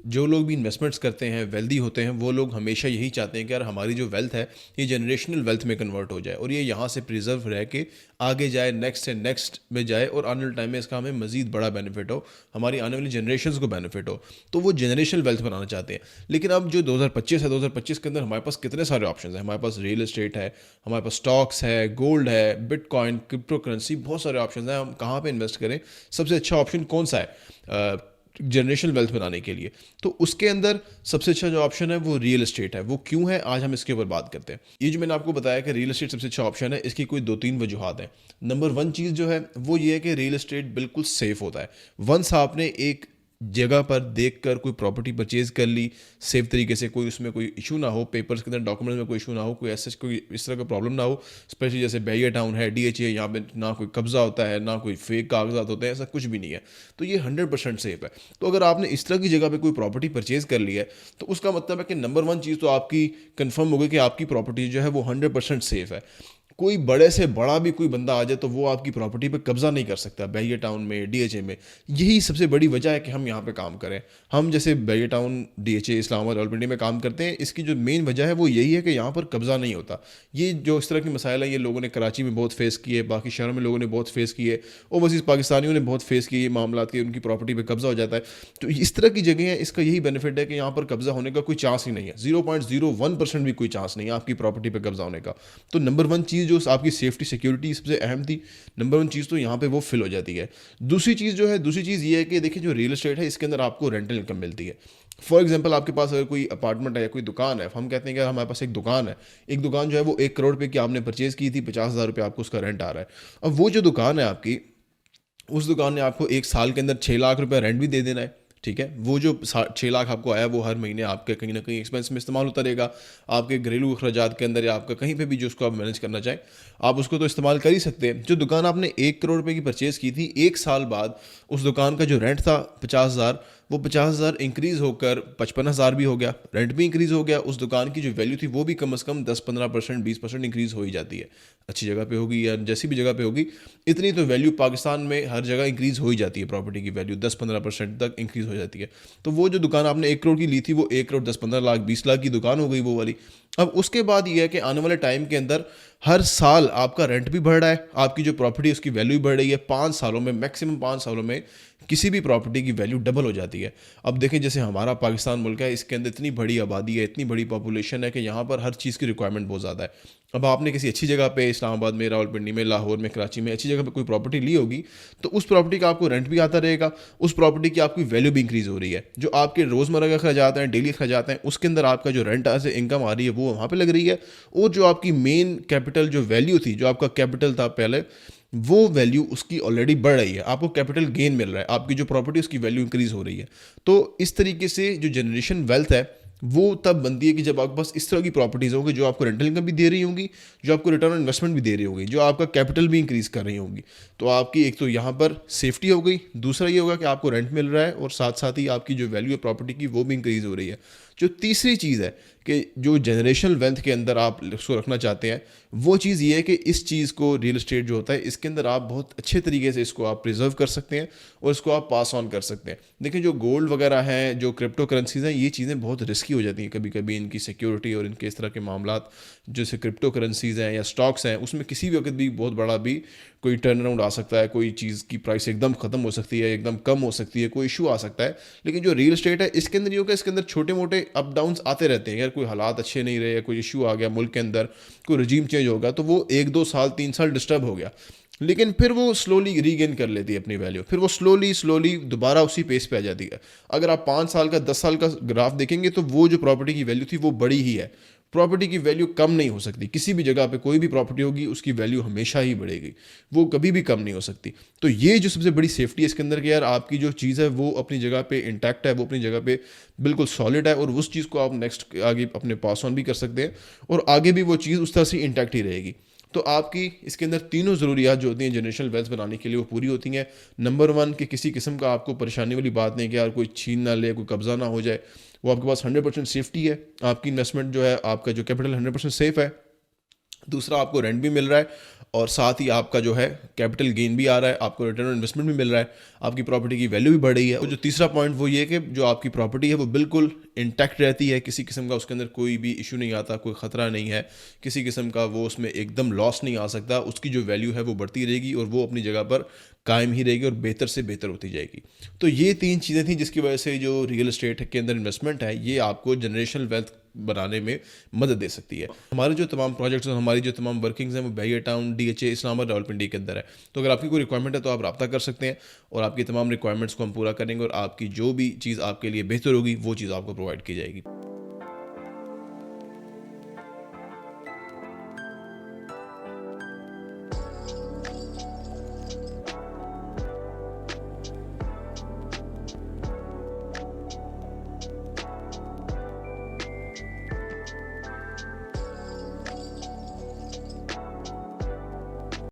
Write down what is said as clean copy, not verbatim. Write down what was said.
जो लोग भी इन्वेस्टमेंट्स करते हैं, वेल्दी होते हैं, वो लोग हमेशा यही चाहते हैं कि यार हमारी जो वेल्थ है ये जनरेशनल वेल्थ में कन्वर्ट हो जाए और ये यहाँ से प्रिजर्व रह के आगे जाए, नेक्स्ट से नेक्स्ट में जाए और आने वाले टाइम में इसका हमें मजीद बड़ा बेनिफिट हो, हमारी आने वाली जनरेशन को बेनिफिट हो। तो वो जनरेशनल वेल्थ बनाना चाहते हैं। लेकिन अब जो 2025 है, 2025 के अंदर हमारे पास कितने सारे ऑप्शन हैं। हमारे पास रियल एस्टेट है, हमारे पास स्टॉक्स है, गोल्ड है, बिटकॉइन, क्रिप्टो करेंसी, बहुत सारे ऑप्शन हैं। हम कहाँ पर इन्वेस्ट करें, सबसे अच्छा ऑप्शन कौन सा है जनरेशनल वेल्थ बनाने के लिए? तो उसके अंदर सबसे अच्छा जो ऑप्शन है वो रियल एस्टेट है। वो क्यों है, आज हम इसके ऊपर बात करते हैं। ये जो मैंने आपको बताया कि रियल एस्टेट सबसे अच्छा ऑप्शन है, इसकी कोई 2-3 वजूहत हैं। नंबर 1 चीज़ जो है वो ये है कि रियल एस्टेट बिल्कुल सेफ होता है। वंस आपने एक जगह पर देखकर कोई प्रॉपर्टी परचेज कर ली सेफ तरीके से, कोई उसमें कोई इशू ना हो, पेपर्स के अंदर डॉक्यूमेंट्स में कोई इशू ना हो, कोई ऐसा कोई इस तरह का प्रॉब्लम ना हो। स्पेशली जैसे बैरियर टाउन है, डीएचए, यहाँ पे ना कोई कब्जा होता है, ना कोई फेक कागजात होते हैं, ऐसा कुछ भी नहीं है। तो ये 100% सेफ है। तो अगर आपने इस तरह की जगह पे कोई प्रॉपर्टी परचेज कर ली है तो उसका मतलब है कि नंबर 1 चीज़ तो आपकी कंफर्म हो गई कि आपकी प्रॉपर्टी जो है वो 100% सेफ है। कोई बड़े से बड़ा भी कोई बंदा आ जाए तो वो आपकी प्रॉपर्टी पे कब्जा नहीं कर सकता बैरियर टाउन में, डीएचए में। यही सबसे बड़ी वजह है कि हम यहाँ पे काम करें। हम जैसे barrier town, DHA, Islamabad, Rawalpindi में काम करते हैं, इसकी जो मेन वजह है वो यही है कि यहाँ पर कब्जा नहीं होता। ये जो इस तरह की मसाइल है ये लोगों ने कराची में बहुत फेस किए, बाकी शहरों में लोगों ने बहुत फेस किए, ओवरसीज़ पाकिस्तानियों ने बहुत फेस किए मामला कि उनकी प्रॉपर्टी पर कब्जा हो जाता है। तो इस तरह की जगह है, इसका यही बेनिफिट है कि यहाँ पर कब्जा होने का कोई चांस ही नहीं है। 0.01% भी कोई चांस नहीं है आपकी प्रॉपर्टी पर कब्जा होने का। तो नंबर 1 चीज़ जो आपकी सेफ्टी सिक्योरिटी सबसे अहम थी, नंबर 1 चीज़ तो यहाँ पे वो फिल हो जाती है। दूसरी चीज़ जो है, दूसरी चीज़ ये है कि देखिए जो रियल एस्टेट है इसके अंदर आपको रेंटल इनकम मिलती है। फॉर एग्जांपल आपके पास अगर कोई अपार्टमेंट है या कोई दुकान है, हम कहते हैं कि हमारे पास एक दुकान है, एक दुकान जो है वो 1 करोड़ रुपए की आपने परचेज की थी, 50,000 रुपये आपको उसका रेंट आ रहा है। अब वो जो दुकान है आपकी, उस दुकान ने आपको 1 साल के अंदर 6 लाख रुपए रेंट भी दे देना है। ठीक है, वो जो 6 लाख आपको आया वो हर महीने आपके कहीं ना कहीं एक्सपेंस में इस्तेमाल होता रहेगा। आपके घरेलू अखराजात के अंदर या आपका कहीं पे भी जो उसको आप मैनेज करना चाहें, आप उसको तो इस्तेमाल कर ही सकते हैं। जो दुकान आपने 1 करोड़ रुपए की परचेज़ की थी, 1 साल बाद उस दुकान का जो रेंट था 50,000, वो 50,000 इंक्रीज़ होकर 55,000 भी हो गया, रेंट भी इंक्रीज़ हो गया। उस दुकान की जो वैल्यू थी वो भी कम से कम 10-15%, 20% इंक्रीज़ हो ही जाती है। अच्छी जगह पे होगी या जैसी भी जगह पे होगी, इतनी तो वैल्यू पाकिस्तान में हर जगह इंक्रीज़ हो ही जाती है। प्रॉपर्टी की वैल्यू 10-15% तक इंक्रीज़ हो जाती है। तो वो जो दुकान आपने 1 करोड़ की ली थी वो 1 करोड़ 10-15 लाख 20 लाख की दुकान हो गई वो वाली। अब उसके बाद ये है कि आने वाले टाइम के अंदर हर साल आपका रेंट भी बढ़ रहा है, आपकी जो प्रॉपर्टी है उसकी वैल्यू भी बढ़ रही है। 5 सालों में, मैक्सिमम 5 सालों में किसी भी प्रॉपर्टी की वैल्यू डबल हो जाती है। अब देखें जैसे हमारा पाकिस्तान मुल्क है, इसके अंदर इतनी बड़ी आबादी है, इतनी बड़ी पॉपुलेशन है कि यहाँ पर हर चीज़ की रिक्वायरमेंट बहुत ज़्यादा है। अब आपने किसी अच्छी जगह पे, इस्लामाबाद में, रावलपिंडी में, लाहौर में, कराची में अच्छी जगह पे कोई प्रॉपर्टी ली होगी तो उस प्रॉपर्टी का आपको रेंट भी आता रहेगा, उस प्रॉपर्टी की आपकी वैल्यू भी इंक्रीज़ हो रही है। जो आपके रोज़मर्रा के अखराजात हैं, डेली अखराजात हैं, उसके अंदर आपका जो रेंट से इनकम आ रही है वो वहाँ पे लग रही है। और जो आपकी मेन कैपिटल जो वैल्यू थी, जो आपका कैपिटल था पहले, वो वैल्यू उसकी ऑलरेडी बढ़ रही है, आपको कैपिटल गेन मिल रहा है, आपकी जो प्रॉपर्टी उसकी वैल्यू इंक्रीज़ हो रही है। तो इस तरीके से जो जनरेशन वेल्थ है वो तब बनती है कि जब आपके पास इस तरह की प्रॉपर्टीज़ होंगी जो आपको रेंटल इनकम भी दे रही होंगी, जो आपको रिटर्न ऑन इन्वेस्टमेंट भी दे रही होगी, जो आपका कैपिटल भी इंक्रीज़ कर रही होंगी। तो आपकी एक तो यहाँ पर सेफ्टी हो गई, दूसरा ये होगा कि आपको रेंट मिल रहा है और साथ साथ ही आपकी जो वैल्यू है प्रॉपर्टी की वो भी इंक्रीज़ हो रही है। जो तीसरी चीज़ है कि जो जनरेशनल वेल्थ के अंदर आप उसको रखना चाहते हैं, वो चीज़ ये है कि इस चीज़ को, रियल एस्टेट जो होता है, इसके अंदर आप बहुत अच्छे तरीके से इसको आप प्रिजर्व कर सकते हैं और इसको आप पास ऑन कर सकते हैं। देखिए जो गोल्ड वगैरह हैं, जो क्रिप्टो करेंसीज हैं, ये चीज़ें बहुत रिस्की हो जाती हैं कभी कभी, इनकी सिक्योरिटी और इनके इस तरह के मामलात। जैसे क्रिप्टो करेंसीज हैं या स्टॉक्स हैं, उसमें किसी भी वक्त भी बहुत बड़ा भी कोई टर्न अराउंड आ सकता है, कोई चीज़ की प्राइस एकदम ख़त्म हो सकती है, एकदम कम हो सकती है, कोई इशू आ सकता है। लेकिन जो रियल एस्टेट है इसके अंदर ये होगा, इसके अंदर छोटे मोटे अप डाउन्स आते रहते हैं। यार कोई हालात अच्छे नहीं रहे, कोई इशू आ गया मुल्क के अंदर, कोई रजीम चेंज होगा, तो वो 1-2 साल 3 साल डिस्टर्ब हो गया, लेकिन फिर वो स्लोली रीगेन कर लेती है अपनी वैल्यू, फिर वो स्लोली स्लोली दोबारा उसी पेस पे आ जाती है। अगर आप 5 साल का 10 साल का ग्राफ देखेंगे तो वो जो प्रॉपर्टी की वैल्यू थी वो बड़ी ही है। प्रॉपर्टी की वैल्यू कम नहीं हो सकती, किसी भी जगह पे कोई भी प्रॉपर्टी होगी उसकी वैल्यू हमेशा ही बढ़ेगी, वो कभी भी कम नहीं हो सकती। तो ये जो सबसे बड़ी सेफ्टी है इसके अंदर कि यार आपकी जो चीज़ है वो अपनी जगह पे इंटैक्ट है, वो अपनी जगह पे बिल्कुल सॉलिड है और उस चीज़ को आप नेक्स्ट आगे अपने पास ऑन भी कर सकते हैं और आगे भी वो चीज़ उस तरह से इंटैक्ट ही रहेगी। तो आपकी इसके अंदर तीनों ज़रूरियात जो होती हैं जनरेशनल वेल्थ बनाने के लिए वो पूरी होती हैं। नंबर 1 कि किसी किस्म का आपको परेशानी वाली बात नहीं कि यार कोई छीन ना ले, कोई कब्ज़ा ना हो जाए, वो आपके पास 100% सेफ्टी है, आपकी इन्वेस्टमेंट जो है, आपका जो कैपिटल 100% सेफ है। दूसरा आपको रेंट भी मिल रहा है और साथ ही आपका जो है कैपिटल गेन भी आ रहा है, आपको रिटर्न ऑन इन्वेस्टमेंट भी मिल रहा है, आपकी प्रॉपर्टी की वैल्यू भी बढ़ रही है। और जो तीसरा पॉइंट वो ये कि जो आपकी प्रॉपर्टी है वो बिल्कुल इंटैक्ट रहती है, किसी किस्म का उसके अंदर कोई भी इशू नहीं आता, कोई ख़तरा नहीं है, किसी किस्म का वो उसमें एकदम लॉस नहीं आ सकता, उसकी जो वैल्यू है वो बढ़ती रहेगी और वो अपनी जगह पर कायम ही रहेगी और बेहतर से बेहतर होती जाएगी। तो ये 3 चीज़ें थी जिसकी वजह से जो रियल एस्टेट के अंदर इन्वेस्टमेंट है ये आपको जनरेशनल वेल्थ बनाने में मदद दे सकती है। हमारे जो तमाम प्रोजेक्ट्स और हमारी जो तमाम वर्किंग्स हैं वो बैरिया टाउन, डीएचए, इस्लामाबाद, रावलपिंडी के अंदर है। तो अगर आपकी कोई रिक्वायरमेंट है तो आप रब्ता कर सकते हैं और आपकी तमाम रिक्वायरमेंट्स को हम पूरा करेंगे और आपकी जो भी चीज़ आपके लिए बेहतर होगी वो चीज़ आपको प्रोवाइड की जाएगी।